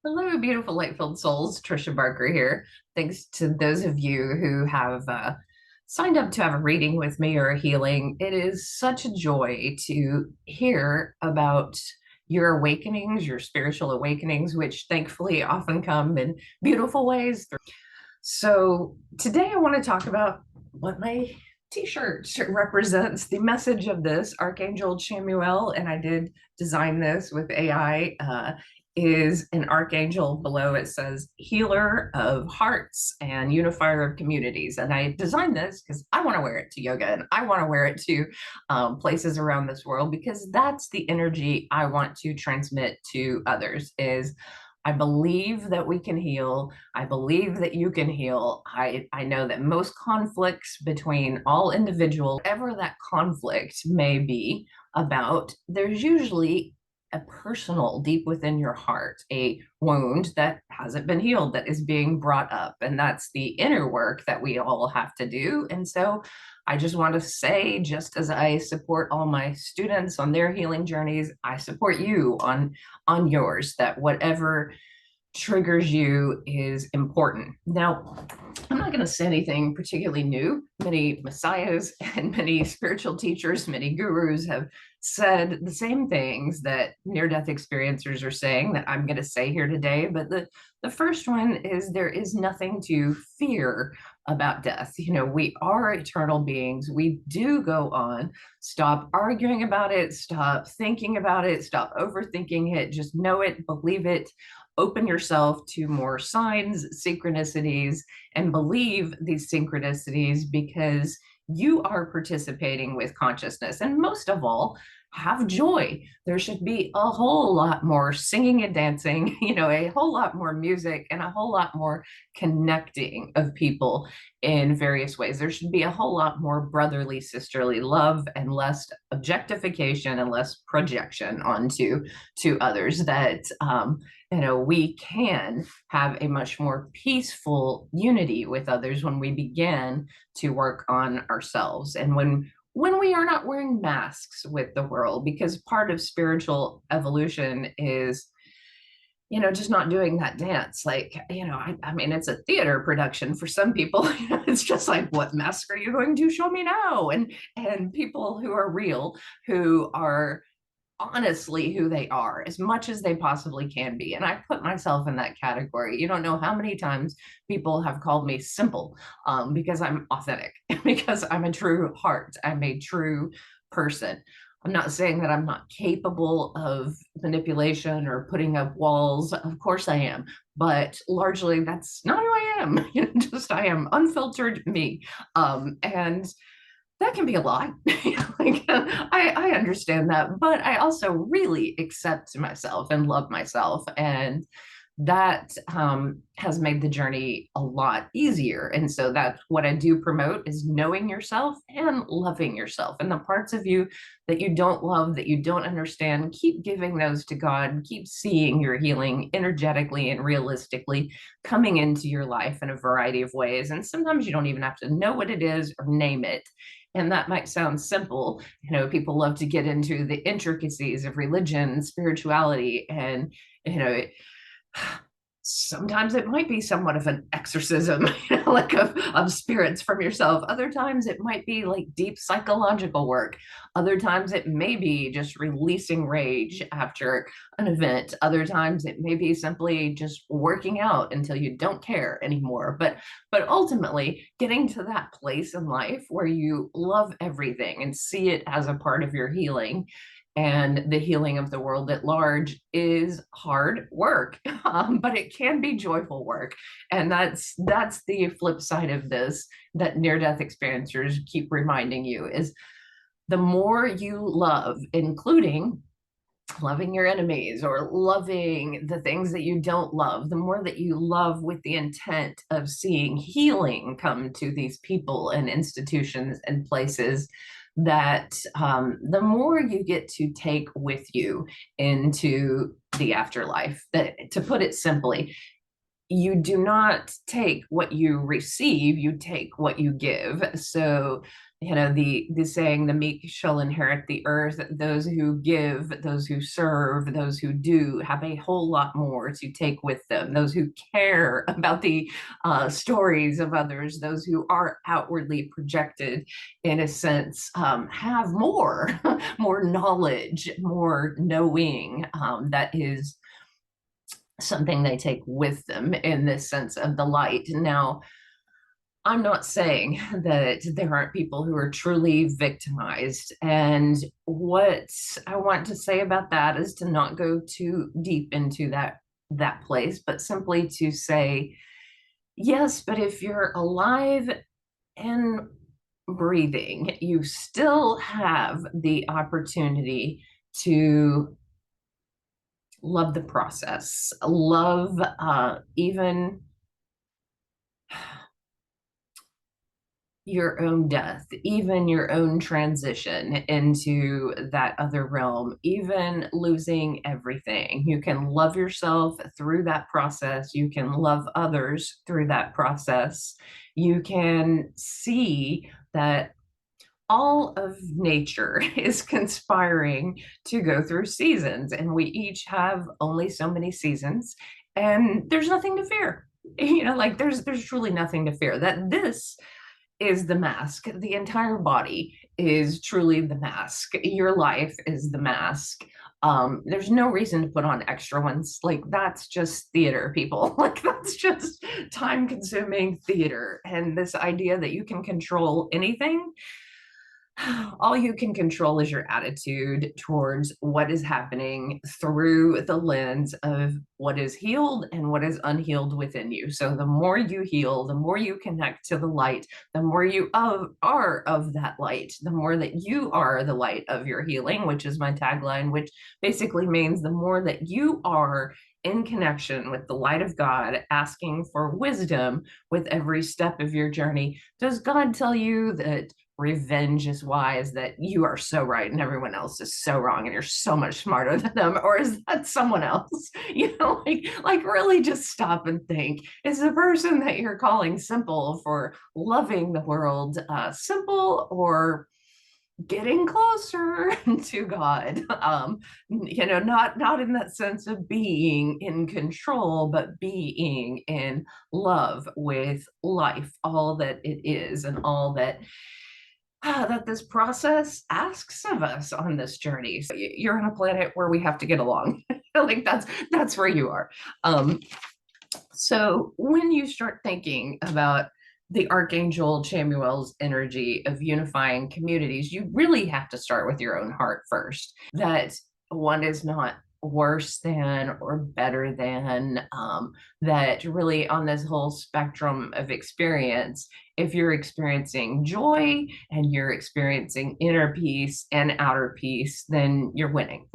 Hello, beautiful light-filled souls. Trisha Barker here. Thanks to those of you who have signed up to have a reading with me or a healing. It is such a joy to hear about your awakenings, your spiritual awakenings, which thankfully often come in beautiful ways. So today I want to talk about what my t-shirt represents. The message of this, Archangel Chamuel, and I did design this with AI, is an archangel. Below it says healer of hearts and unifier of communities. And I designed this because I want to wear it to yoga and I want to wear it to places around this world, because that's the energy I want to transmit to others. Is I believe that we can heal. I believe that you can heal. I know that most conflicts between all individuals, whatever that conflict may be about, there's usually a personal, deep within your heart, a wound that hasn't been healed, that is being brought up. And that's the inner work that we all have to do. And so I just want to say, just as I support all my students on their healing journeys, I support you on yours, that whatever triggers you is important. Now, I'm not going to say anything particularly new. Many messiahs and many spiritual teachers, many gurus have said the same things that near-death experiencers are saying that I'm going to say here today. But the first one is there is nothing to fear about death. You know, we are eternal beings. We do go on. Stop arguing about it. Stop thinking about it. Stop overthinking it. Just know it, believe it. Open yourself to more signs, synchronicities, and believe these synchronicities, because you are participating with consciousness. And most of all, have joy. There should be a whole lot more singing and dancing, a whole lot more music, and a whole lot more connecting of people in various ways. There should be a whole lot more brotherly, sisterly love, and less objectification and less projection onto others. That we can have a much more peaceful unity with others when we begin to work on ourselves, and when we are not wearing masks with the world. Because part of spiritual evolution is just not doing that dance. Like, I mean, it's a theater production for some people. It's just like, what mask are you going to show me now? And people who are real, who are honestly who they are as much as they possibly can be. And I put myself in that category. You don't know how many times people have called me simple, because I'm authentic, because I'm a true heart. I'm a true person. I'm not saying that I'm not capable of manipulation or putting up walls. Of course I am. But largely that's not who I am. Just I am unfiltered me. And that can be a lot. Like, I understand that, but I also really accept myself and love myself, and that has made the journey a lot easier. And so that's what I do promote, is knowing yourself and loving yourself. And the parts of you that you don't love, that you don't understand, keep giving those to God. Keep seeing your healing energetically and realistically coming into your life in a variety of ways. And sometimes you don't even have to know what it is or name it. And that might sound simple. People love to get into the intricacies of religion, spirituality, and you know sometimes it might be somewhat of an exorcism, like of spirits from yourself. Other times it might be like deep psychological work. Other times it may be just releasing rage after an event. Other times it may be simply just working out until you don't care anymore. But ultimately getting to that place in life where you love everything and see it as a part of your healing, and the healing of the world at large, is hard work, but it can be joyful work. And that's the flip side of this, that near-death experiencers keep reminding you, is the more you love, including loving your enemies or loving the things that you don't love, the more that you love with the intent of seeing healing come to these people and institutions and places, that the more you get to take with you into the afterlife. That, to put it simply, you do not take what you receive, you take what you give. So the saying, the meek shall inherit the earth. Those who give, those who serve, those who do have a whole lot more to take with them. Those who care about the stories of others, those who are outwardly projected in a sense, have more more knowledge, more knowing, that is something they take with them in this sense of the light. Now, I'm not saying that there aren't people who are truly victimized. And what I want to say about that is to not go too deep into that place, but simply to say, yes, but if you're alive and breathing, you still have the opportunity to love the process, love even your own death, even your own transition into that other realm, even losing everything. You can love yourself through that process. You can love others through that process. You can see that all of nature is conspiring to go through seasons, and we each have only so many seasons, and there's nothing to fear. Like there's truly nothing to fear. That this is the mask. The entire body is truly the mask. Your life is the mask. There's no reason to put on extra ones. Like that's just theater, people. Like that's just time consuming theater. And this idea that you can control anything, all you can control is your attitude towards what is happening through the lens of what is healed and what is unhealed within you. So the more you heal, the more you connect to the light, the more you are of that light, the more that you are the light of your healing, which is my tagline, which basically means the more that you are in connection with the light of God, asking for wisdom with every step of your journey. Does God tell you that revenge is wise, that you are so right and everyone else is so wrong and you're so much smarter than them? Or is that someone else? Like really just stop and think, is the person that you're calling simple for loving the world simple, or getting closer to God? Not in that sense of being in control, but being in love with life, all that it is, and all that this process asks of us on this journey. So you're on a planet where we have to get along. Like that's where you are. So when you start thinking about the Archangel Chamuel's energy of unifying communities, you really have to start with your own heart first. That one is not worse than or better than, that really on this whole spectrum of experience, if you're experiencing joy and you're experiencing inner peace and outer peace, then you're winning.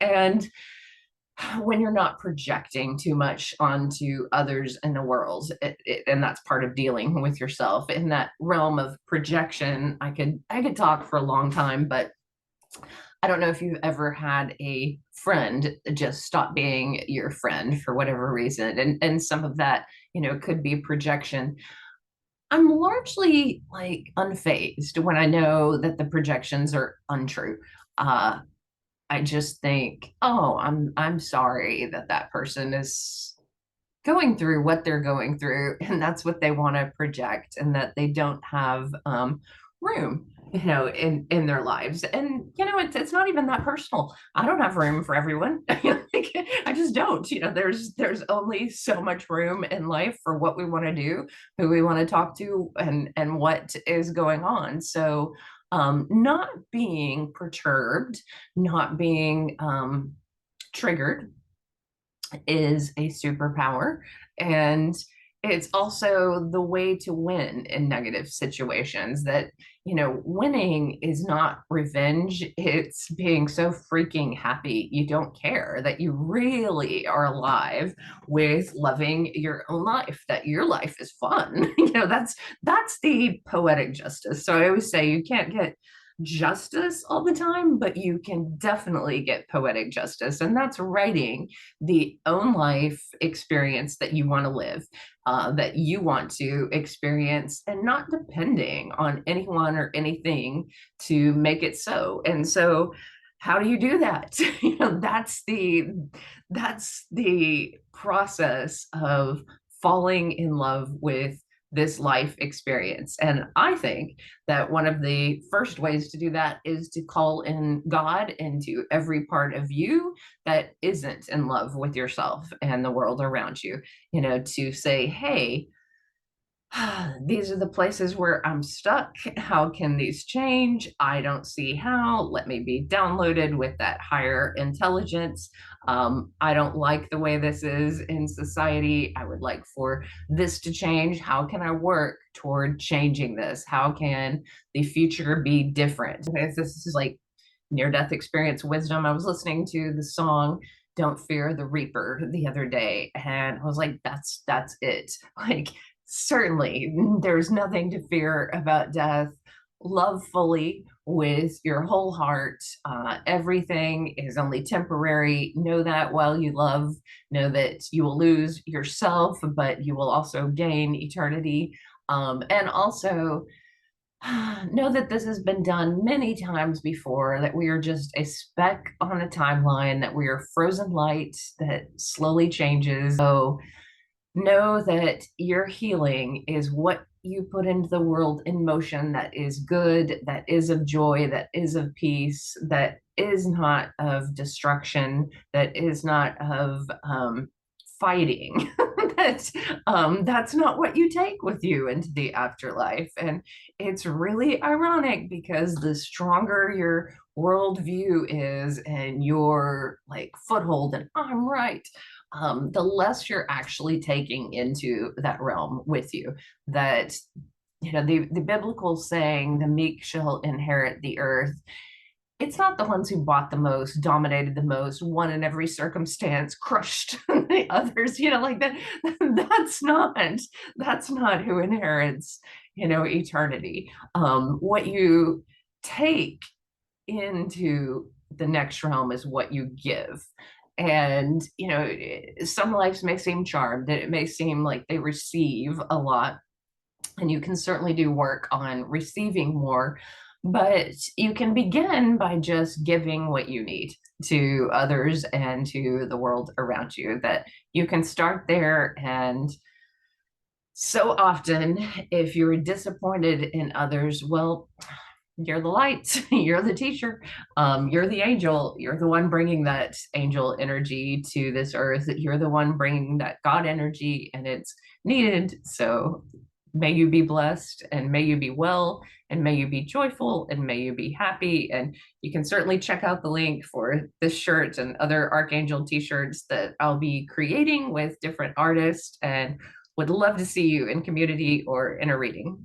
And when you're not projecting too much onto others in the world, and that's part of dealing with yourself in that realm of projection. I could talk for a long time, but I don't know if you've ever had a friend just stop being your friend for whatever reason, and some of that could be projection. I'm largely like unfazed when I know that the projections are untrue. I just think, oh, I'm sorry that that person is going through what they're going through, and that's what they want to project, and that they don't have room, in their lives. And it's not even that personal. I don't have room for everyone. Like, I just don't. There's only so much room in life for what we want to do, who we want to talk to, and what is going on. So not being perturbed, not being triggered is a superpower. And it's also the way to win in negative situations. That, winning is not revenge. It's being so freaking happy you don't care, that you really are alive with loving your own life, that your life is fun. That's the poetic justice. So I always say you can't get justice all the time, but you can definitely get poetic justice. And that's writing the own life experience that you want to live, that you want to experience, and not depending on anyone or anything to make it so. And so, how do you do that? That's the process of falling in love with this life experience. And I think that one of the first ways to do that is to call in God into every part of you that isn't in love with yourself and the world around you, to say, hey, these are the places where I'm stuck. How can these change? I don't see how. Let me be downloaded with that higher intelligence. I don't like the way this is in society. I would like for this to change. How can I work toward changing this? How can the future be different? This is like near death experience wisdom. I was listening to the song Don't Fear the Reaper the other day, and I was like, that's it. Like, certainly there's nothing to fear about death. Love fully with your whole heart. Everything is only temporary. Know that while you love. Know that you will lose yourself, but you will also gain eternity. And also know that this has been done many times before, that we are just a speck on a timeline, that we are frozen light that slowly changes. So know that your healing is what you put into the world in motion, that is good, that is of joy, that is of peace, that is not of destruction, that is not of fighting. That's not what you take with you into the afterlife. And it's really ironic because the stronger your worldview is and your like foothold and I'm right, the less you're actually taking into that realm with you. That the biblical saying, the meek shall inherit the earth. It's not the ones who bought the most, dominated the most, won in every circumstance, crushed the others, like that. That's not who inherits, eternity. What you take into the next realm is what you give. And some lives may seem charmed, it may seem like they receive a lot, and you can certainly do work on receiving more, but you can begin by just giving what you need to others and to the world around you. That you can start there. And so often, if you're disappointed in others, well, you're the light, you're the teacher, you're the angel, you're the one bringing that angel energy to this earth, you're the one bringing that God energy, and it's needed. So may you be blessed, and may you be well, and may you be joyful, and may you be happy. And you can certainly check out the link for this shirt and other Archangel t-shirts that I'll be creating with different artists, and would love to see you in community or in a reading.